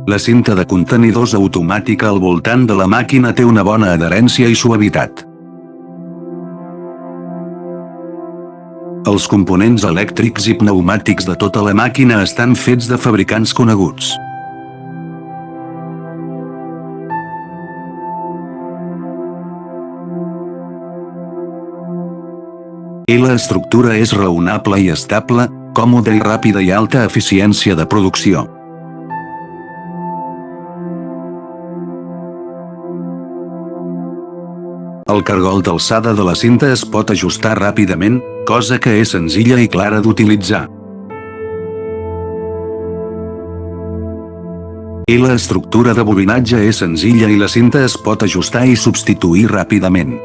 La cinta de contenidors automàtica al voltant de la màquina té una bona adherència i suavitat. Els components elèctrics i pneumàtics de tota la màquina estan fets de fabricants coneguts. I la estructura és raonable i estable, còmoda i ràpida i alta eficiència de producció. El cargol d'alçada de la cinta es pot ajustar ràpidament, cosa que és senzilla i clara d'utilitzar. I la estructura de bobinatge és senzilla i la cinta es pot ajustar i substituir ràpidament.